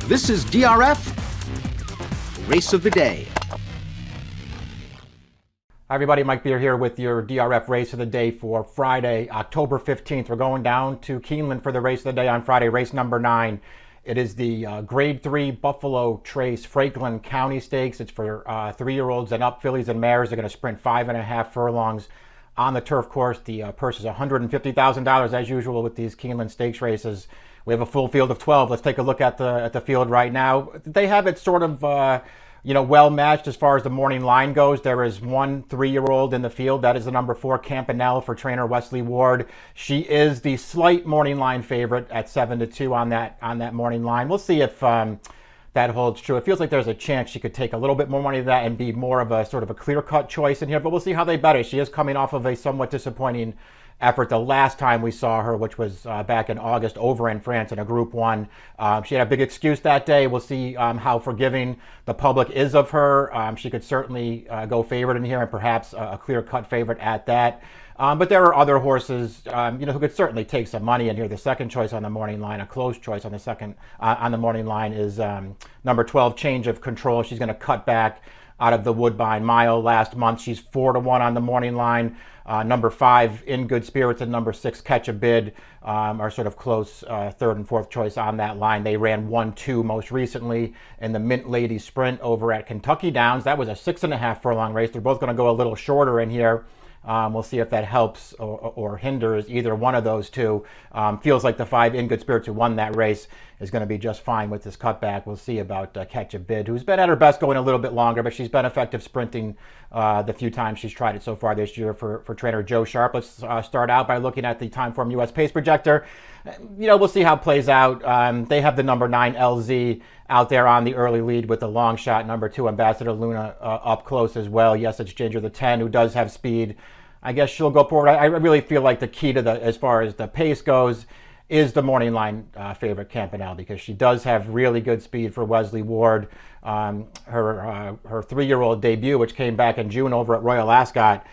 This is DRF Race of the Day. Hi everybody, Mike Beer here with your DRF Race of the Day for Friday, October 15th. We're going down to Keeneland for the Race of the Day on Friday, race number 9. It is the Grade 3 Buffalo Trace Franklin County Stakes. It's for 3-year-olds and up, fillies and mares. They're going to sprint 5.5 furlongs on the turf course. The purse is $150,000 as usual with these Keeneland Stakes races. We have a full field of 12. Let's take a look at the field right now. They have it sort of well matched as far as the morning line goes. There is one 3-year-old in the field. That is the number 4 Campanelle for trainer Wesley Ward. She is the slight morning line favorite at 7-2 on that morning line. We'll see if that holds true. It feels like there's a chance she could take a little bit more money than that and be more of a sort of a clear-cut choice in here, but we'll see how they bet it. She is coming off of a somewhat disappointing effort the last time we saw her, which was back in August over in France in a Group 1. She had a big excuse that day. We'll see how forgiving the public is of her. She could certainly go favorite in here and perhaps a clear-cut favorite at that. But there are other horses, who could certainly take some money in here. The second choice on the morning line, a close choice on the morning line, is number 12, Change of Control. She's going to cut back out of the Woodbine Mile last month. She's 4-1 on the morning line. Number 5, In Good Spirits, and number 6, Catch a Bid, are sort of close third and fourth choice on that line. They ran 1-2 most recently in the Mint Lady Sprint over at Kentucky Downs. That was a 6.5 furlong race. They're both going to go a little shorter in here. We'll see if that helps or hinders either one of those two. Feels like the 5, In Good Spirits, who won that race, is going to be just fine with this cutback. We'll see about Catch a Bid, who's been at her best going a little bit longer, but she's been effective sprinting the few times she's tried it so far this year for trainer Joe Sharp. Let's start out by looking at the Timeform US Pace Projector. We'll see how it plays out. They have the number 9 LZ out there on the early lead with the long shot, number 2 Ambassador Luna up close as well. Yes, it's Ginger the 10, who does have speed. I guess she'll go forward. I really feel like the key to as far as the pace goes is the morning line favorite Campanelle, because she does have really good speed for Wesley Ward. Her 3-year-old debut, which came back in June over at Royal Ascot,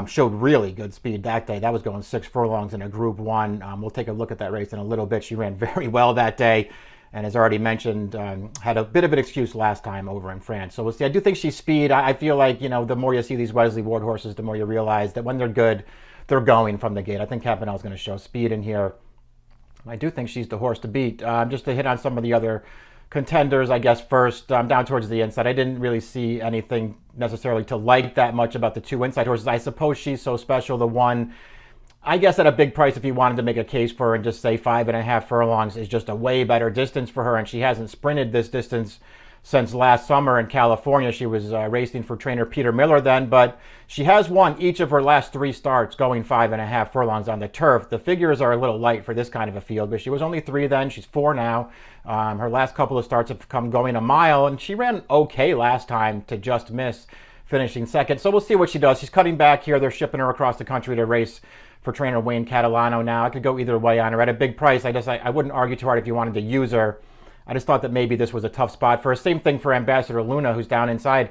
showed really good speed that day. That was going 6 furlongs in a Group 1. We'll take a look at that race in a little bit. She ran very well that day, and as already mentioned, had a bit of an excuse last time over in France. So we'll see. I do think she's speed. I feel like, the more you see these Wesley Ward horses, the more you realize that when they're good, they're going from the gate. I think Campanelle's going to show speed in here. I do think she's the horse to beat. Just to hit on some of the other contenders, I guess first, down towards the inside, I didn't really see anything necessarily to like that much about the 2 inside horses. I suppose she's so special. The one, I guess at a big price, if you wanted to make a case for her and just say 5.5 furlongs is just a way better distance for her, and she hasn't sprinted this distance since last summer in California. She was racing for trainer Peter Miller then, but she has won each of her last 3 starts going 5.5 furlongs on the turf. The figures are a little light for this kind of a field, but she was only 3 then. She's 4 now. Her last couple of starts have come going a mile, and she ran okay last time to just miss finishing second. So we'll see what she does. She's cutting back here. They're shipping her across the country to race for trainer Wayne Catalano now. I could go either way on her. At a big price, I wouldn't argue too hard if you wanted to use her. I just thought that maybe this was a tough spot for her. Same thing for Ambassador Luna, who's down inside.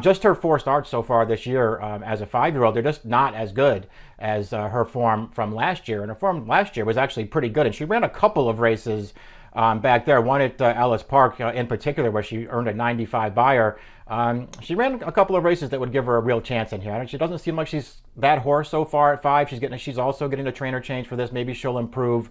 Just her 4 starts so far this year as a 5-year-old, they're just not as good as her form from last year. And her form last year was actually pretty good. And she ran a couple of races back there, one at Ellis Park in particular, where she earned a 95 buyer. She ran a couple of races that would give her a real chance in here. She doesn't seem like she's that horse so far at 5. She's also getting a trainer change for this. Maybe she'll improve.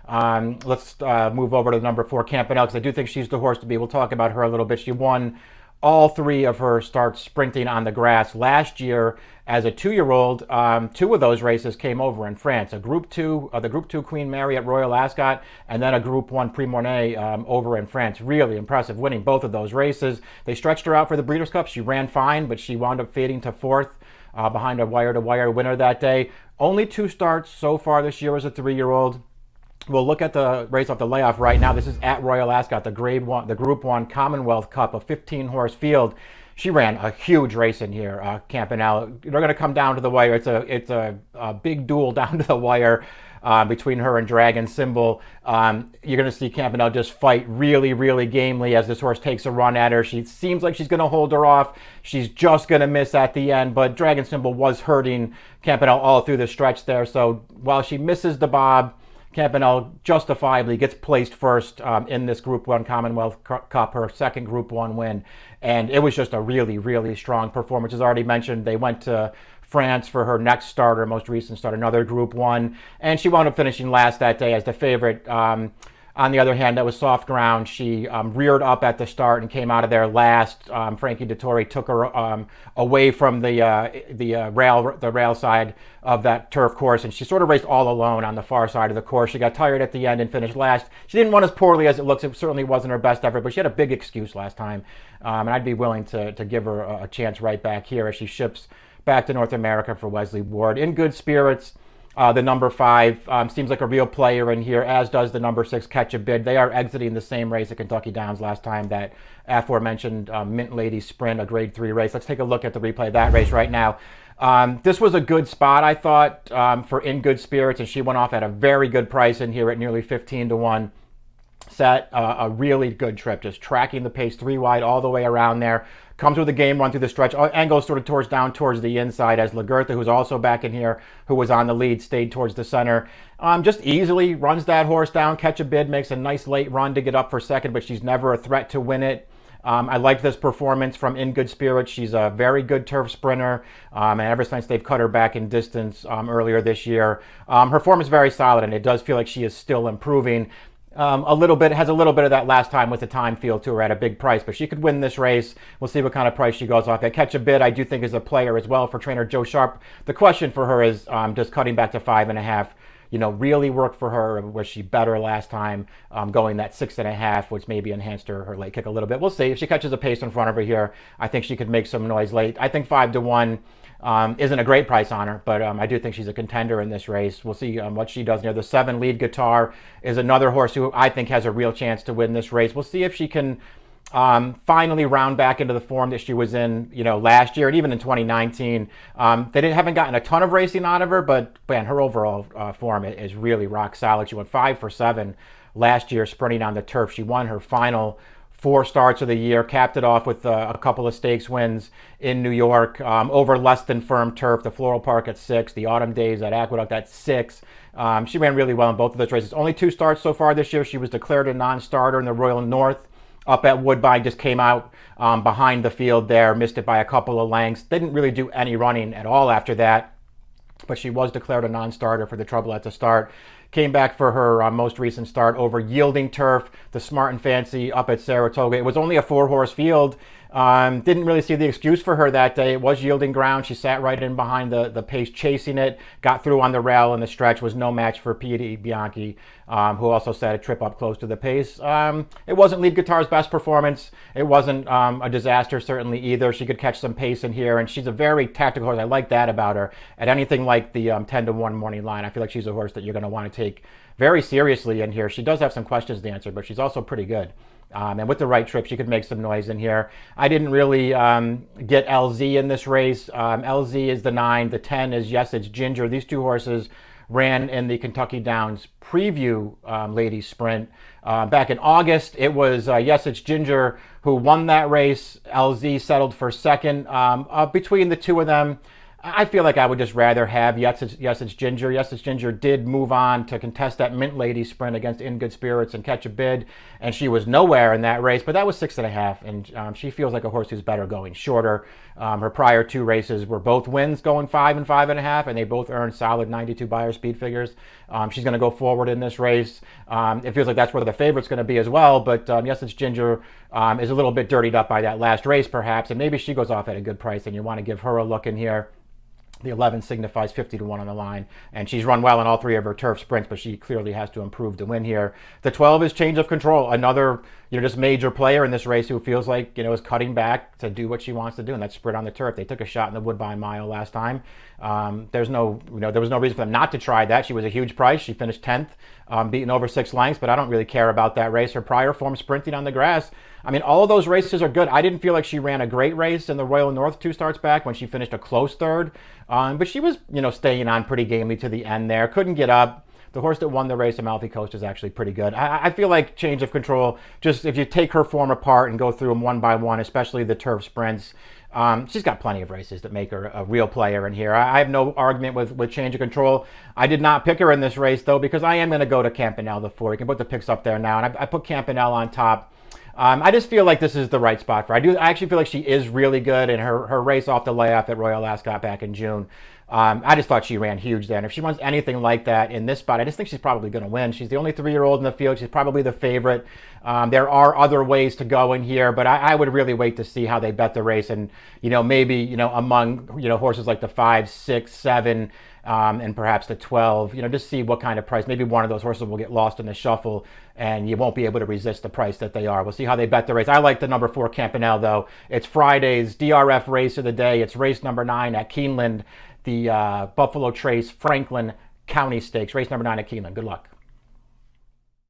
Let's move over to the number 4 Campanelle, because I do think she's the horse to be. We'll talk about her a little bit. She won all 3 of her starts sprinting on the grass last year as a 2-year-old. 2 of those races came over in France, the Group 2 Queen Mary at Royal Ascot, and then a Group 1 Prix Mornay over in France. Really impressive, winning both of those races. They stretched her out for the Breeders' Cup. She ran fine, but she wound up fading to 4th behind a wire-to-wire winner that day. Only 2 starts so far this year as a 3-year-old. We'll look at the race off the layoff right now. This is at Royal Ascot, the Group 1 Commonwealth Cup, a 15-horse field. She ran a huge race in here, Campanelle. They're going to come down to the wire. It's a big duel down to the wire between her and Dragon Symbol. You're going to see Campanelle just fight really, really gamely as this horse takes a run at her. She seems like she's going to hold her off. She's just going to miss at the end, but Dragon Symbol was hurting Campanelle all through the stretch there. So while she misses the bob, Campanelle justifiably gets placed first in this Group 1 Commonwealth Cup, her second Group 1 win. And it was just a really, really strong performance. As already mentioned, they went to France for her next start, her most recent start, another Group 1. And she wound up finishing last that day as the favorite. On the other hand, that was soft ground. She reared up at the start and came out of there last. Frankie Dettori took her away from the rail side of that turf course, and she sort of raced all alone on the far side of the course. She got tired at the end and finished last. She didn't run as poorly as it looks. It certainly wasn't her best effort, but she had a big excuse last time, and I'd be willing to give her a chance right back here as she ships back to North America for Wesley Ward. In good spirits. The number 5 seems like a real player in here, as does the number 6, Catch a Bid. They are exiting the same race at Kentucky Downs last time, that aforementioned Mint Lady Sprint, a Grade 3 race. Let's take a look at the replay of that race right now. This was a good spot, I thought, for In Good Spirits, and she went off at a very good price in here at nearly 15 to 1. Set a really good trip, just tracking the pace 3 wide all the way around there. Comes with a game run through the stretch. Angles sort of towards the inside as Lagertha, who's also back in here, who was on the lead, stayed towards the center. Just easily runs that horse down. Catch a Bid makes a nice late run to get up for second, but she's never a threat to win it. I like this performance from In Good Spirits. She's a very good turf sprinter, and ever since they've cut her back in distance earlier this year, her form is very solid, and it does feel like she is still improving. Has a little bit of that last time with the time feel to her at a big price, but she could win this race. We'll see what kind of price she goes off at. Catch a Bid, I do think, is a player as well for trainer Joe Sharp. The question for her is just cutting back to 5.5. Really worked for her. Was she better last time going that 6.5, which maybe enhanced her late kick a little bit? We'll see. If she catches a pace in front of her here, I think she could make some noise late. I think 5 to 1 isn't a great price on her, but I do think she's a contender in this race. We'll see what she does. The 7 Lead Guitar is another horse who I think has a real chance to win this race. We'll see if she can finally round back into the form that she was in, last year and even in 2019. They haven't gotten a ton of racing out of her, but man, her overall form is really rock solid. She went 5 for 7 last year sprinting on the turf. She won her final 4 starts of the year, capped it off with a couple of stakes wins in New York over less than firm turf, the Floral Park at 6, the Autumn Days at Aqueduct at 6. She ran really well in both of those races. Only 2 starts so far this year. She was declared a non-starter in the Royal North up at Woodbine, just came out behind the field there, missed it by a couple of lengths. Didn't really do any running at all after that, but she was declared a non-starter for the Trouble at the Start. Came back for her most recent start over yielding turf, the Smart and Fancy up at Saratoga. It was only a 4-horse field. Didn't really see the excuse for her that day. It was yielding ground. She sat right in behind the pace, chasing it, got through on the rail, and the stretch was no match for P.D. Bianchi, who also set a trip up close to the pace. It wasn't Lead Guitar's best performance. It wasn't a disaster, certainly, either. She could catch some pace in here, and she's a very tactical horse. I like that about her. At anything like the 10 to 1 morning line, I feel like she's a horse that you're going to want to take very seriously in here. She does have some questions to answer, but she's also pretty good. And with the right trip, she could make some noise in here. I didn't really get LZ in this race. LZ is the 9. The 10 is Yes, It's Ginger. These 2 horses ran in the Kentucky Downs preview ladies sprint. Back in August, it was Yes, It's Ginger who won that race. LZ settled for second. Between the 2 of them, I feel like I would just rather have Yes, It's Ginger. Yes, It's Ginger did move on to contest that Mint Lady sprint against In Good Spirits and Catch a Bid, and she was nowhere in that race, but that was 6.5, and she feels like a horse who's better going shorter. Her prior 2 races were both wins going 5 and 5.5, and they both earned solid 92 buyer speed figures. She's going to go forward in this race. It feels like that's where the favorite's going to be as well, but Yes, It's Ginger is a little bit dirtied up by that last race, perhaps, and maybe she goes off at a good price, and you want to give her a look in here. The 11 signifies 50 to 1 on the line, and she's run well in all 3 of her turf sprints, but she clearly has to improve to win here. The 12 is Change of Control, another just major player in this race who feels like is cutting back to do what she wants to do, and that's sprint on the turf. They took a shot in the Woodbine Mile last time. There was no reason for them not to try that. She was a huge price. She finished 10th, beaten over 6 lengths, but I don't really care about that race. Her prior form sprinting on the grass, all of those races are good. I didn't feel like she ran a great race in the Royal North 2 starts back when she finished a close 3rd. But she was, staying on pretty gamely to the end there. Couldn't get up. The horse that won the race, Amalfi Coast, is actually pretty good. I feel like Change of Control, just if you take her form apart and go through them one by one, especially the turf sprints, She's got plenty of races that make her a real player in here. I have no argument with change of control. I did not pick her in this race, though, because I am going to go to Campanelle the 4. You can put the picks up there now, and I put Campanelle on top. I just feel like this is the right spot for her. I actually feel like she is really good in her race off the layoff at Royal Ascot back in June. I just thought she ran huge then. If she runs anything like that in this spot, I just think she's probably going to win. She's the only 3-year-old in the field. She's probably the favorite. There are other ways to go in here, but I would really wait to see how they bet the race, and maybe among horses like the 5, 6, 7. And perhaps the 12, just see what kind of price. Maybe one of those horses will get lost in the shuffle and you won't be able to resist the price that they are. We'll see how they bet the race. I like the number 4 Campanelle, though. It's Friday's DRF race of the day. It's race number 9 at Keeneland, the Buffalo Trace Franklin County Stakes. Race number 9 at Keeneland. Good luck.